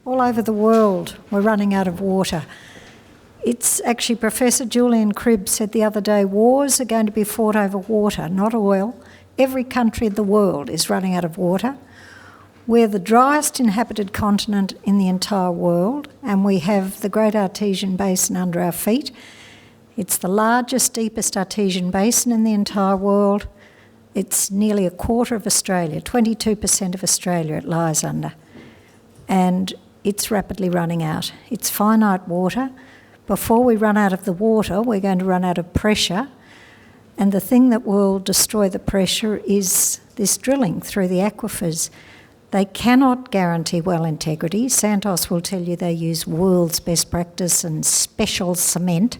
All over the world, we're running out of water. It's actually Professor Julian Cribb said the other day, wars are going to be fought over water, not oil. Every country in the world is running out of water. We're the driest inhabited continent in the entire world, and we have the Great Artesian Basin under our feet. It's the largest, deepest artesian basin in the entire world. It's nearly a quarter of Australia, 22% of Australia it lies under. And it's rapidly running out. It's finite water. Before we run out of the water, we're going to run out of pressure. And the thing that will destroy the pressure is this drilling through the aquifers. They cannot guarantee well integrity. Santos will tell you they use world's best practice and special cement.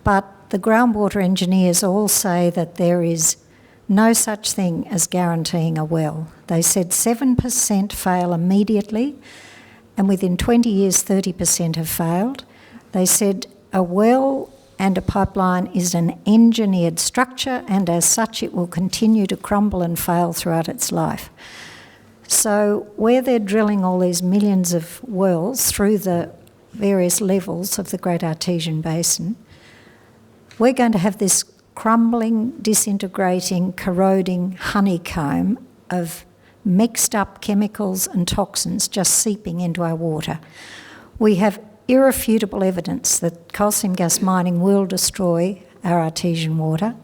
But the groundwater engineers all say that there is no such thing as guaranteeing a well. They said 7% fail immediately, and within 20 years, 30% have failed. They said a well and a pipeline is an engineered structure, and as such it will continue to crumble and fail throughout its life. So where they're drilling all these millions of wells through the various levels of the Great Artesian Basin, we're going to have this crumbling, disintegrating, corroding honeycomb of mixed up chemicals and toxins just seeping into our water. We have irrefutable evidence that coal seam gas mining will destroy our artesian water.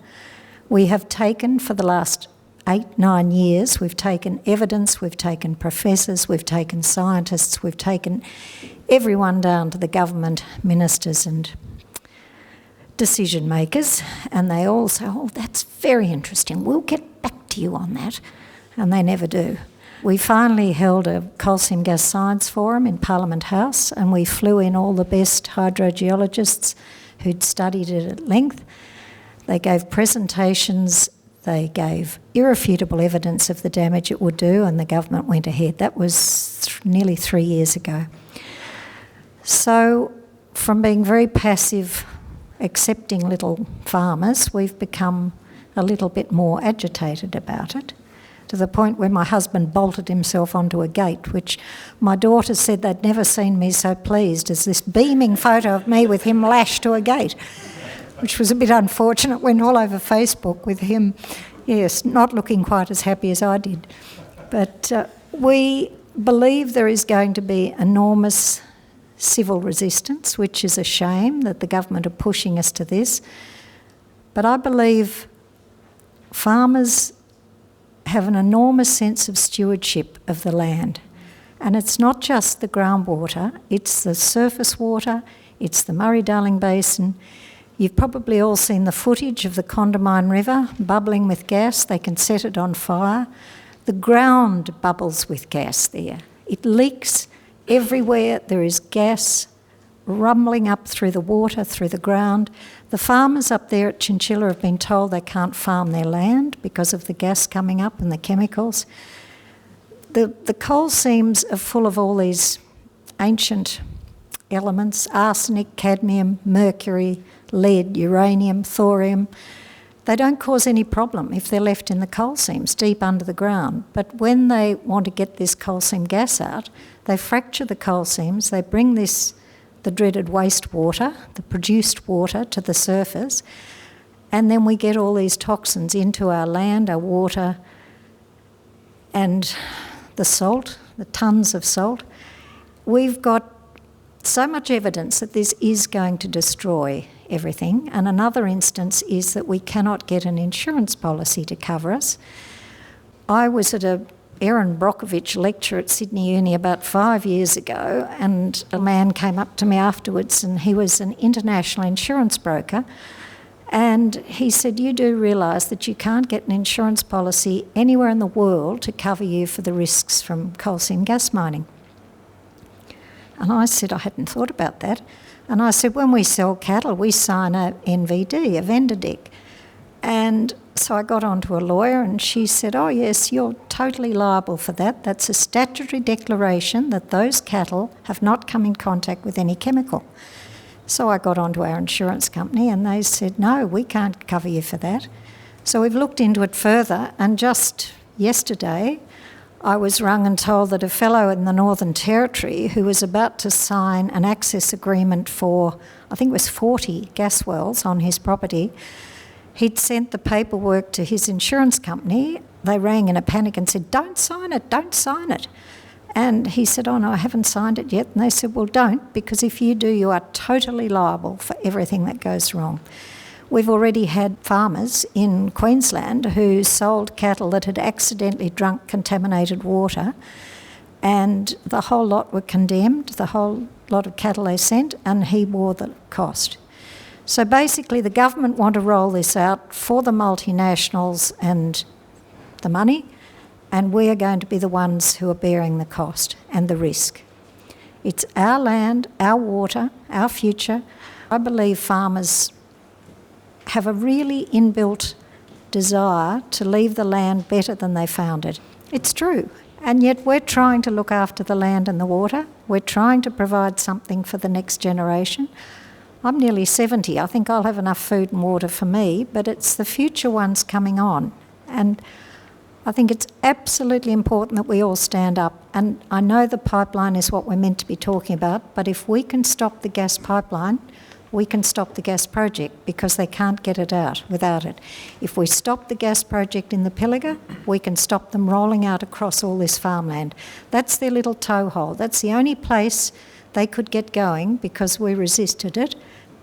We have taken, for the last 8-9 years, we've taken evidence, we've taken professors, we've taken scientists, we've taken everyone down to the government ministers and decision makers, and they all say, oh, that's very interesting, we'll get back to you on that, and they never do. We finally held a coal seam gas science forum in Parliament House, and we flew in all the best hydrogeologists who'd studied it at length. They gave presentations, they gave irrefutable evidence of the damage it would do, and the government went ahead. That was nearly 3 years ago. So from being very passive, accepting little farmers, we've become a little bit more agitated about it, to the point where my husband bolted himself onto a gate, which my daughter said they'd never seen me so pleased as this beaming photo of me with him lashed to a gate, which was a bit unfortunate. Went all over Facebook with him, yes, not looking quite as happy as I did. But we believe there is going to be enormous civil resistance, which is a shame that the government are pushing us to this. But I believe farmers have an enormous sense of stewardship of the land. And it's not just the groundwater, it's the surface water, it's the Murray-Darling Basin. You've probably all seen the footage of the Condamine River bubbling with gas. They can set it on fire. The ground bubbles with gas there. It leaks everywhere. There is gas rumbling up through the water, through the ground. The farmers up there at Chinchilla have been told they can't farm their land because of the gas coming up and the chemicals. The coal seams are full of all these ancient elements: arsenic, cadmium, mercury, lead, uranium, thorium. They don't cause any problem if they're left in the coal seams deep under the ground. But when they want to get this coal seam gas out, they fracture the coal seams, they bring the dreaded wastewater, the produced water, to the surface, and then we get all these toxins into our land, our water, and the salt, the tons of salt. We've got so much evidence that this is going to destroy everything, and another instance is that we cannot get an insurance policy to cover us. I was at a Erin Brockovich lecture at Sydney Uni about 5 years ago, and a man came up to me afterwards, and he was an international insurance broker, and he said, you do realise that you can't get an insurance policy anywhere in the world to cover you for the risks from coal seam gas mining. And I said, I hadn't thought about that. And I said, when we sell cattle, we sign a NVD, a vendor deck. And so I got onto a lawyer, and she said, oh yes, you're totally liable for that. That's a statutory declaration that those cattle have not come in contact with any chemical. So I got onto our insurance company, and they said, no, we can't cover you for that. So we've looked into it further, and just yesterday I was rung and told that a fellow in the Northern Territory who was about to sign an access agreement for, I think it was 40 gas wells on his property, he'd sent the paperwork to his insurance company. They rang in a panic and said, "Don't sign it, don't sign it." And he said, "Oh no, I haven't signed it yet." And they said, "Well, don't, because if you do, you are totally liable for everything that goes wrong." We've already had farmers in Queensland who sold cattle that had accidentally drunk contaminated water, and the whole lot were condemned, the whole lot of cattle they sent, and he bore the cost. So basically the government want to roll this out for the multinationals and the money, and we are going to be the ones who are bearing the cost and the risk. It's our land, our water, our future. I believe farmers have a really inbuilt desire to leave the land better than they found it. It's true. And yet we're trying to look after the land and the water. We're trying to provide something for the next generation. I'm nearly 70. I think I'll have enough food and water for me, but it's the future ones coming on. And I think it's absolutely important that we all stand up. And I know the pipeline is what we're meant to be talking about, but if we can stop the gas pipeline, we can stop the gas project, because they can't get it out without it. If we stop the gas project in the Pilliga, we can stop them rolling out across all this farmland. That's their little toehold. That's the only place they could get going, because we resisted it,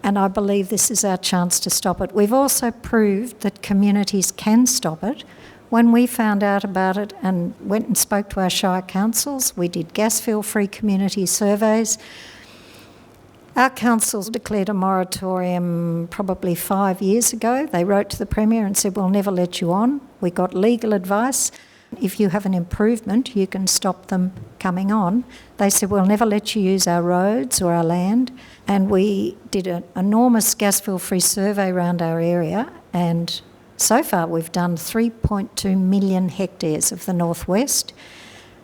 and I believe this is our chance to stop it. We've also proved that communities can stop it. When we found out about it and went and spoke to our shire councils, we did gas fill-free community surveys. Our councils declared a moratorium probably 5 years ago. They wrote to the Premier and said, "We'll never let you on." We got legal advice. If you have an improvement, you can stop them coming on. They said, "We'll never let you use our roads or our land." And we did an enormous gas fill-free survey around our area, and so far we've done 3.2 million hectares of the northwest.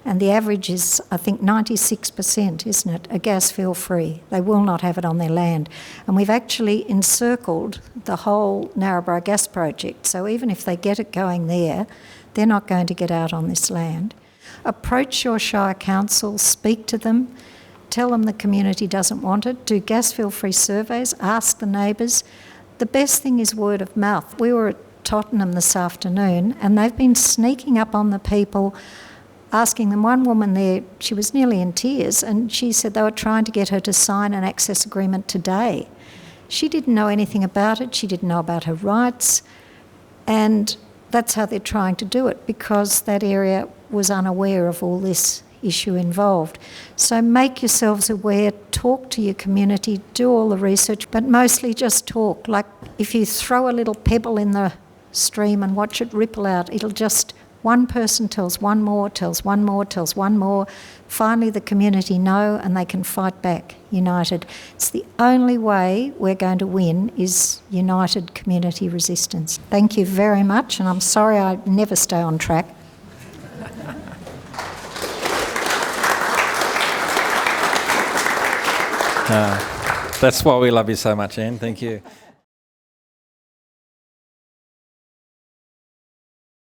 And the average is, I think, 96%, isn't it, a gas fill-free. They will not have it on their land. And we've actually encircled the whole Narrabri gas project. So even if they get it going there, they're not going to get out on this land. Approach your shire council, speak to them, tell them the community doesn't want it, do gas fill-free surveys, ask the neighbours. The best thing is word of mouth. We were at Tottenham this afternoon, and they've been sneaking up on the people, asking them. One woman there, she was nearly in tears, and she said they were trying to get her to sign an access agreement today. She didn't know anything about it, she didn't know about her rights, and that's how they're trying to do it, because that area was unaware of all this issue involved. So make yourselves aware, talk to your community, do all the research, but mostly just talk. Like if you throw a little pebble in the stream and watch it ripple out, it'll just, one person tells one more, tells one more, tells one more. Finally the community know, and they can fight back united. It's the only way we're going to win, is united community resistance. Thank you very much, and I'm sorry I never stay on track. That's why we love you so much, Anne. Thank you.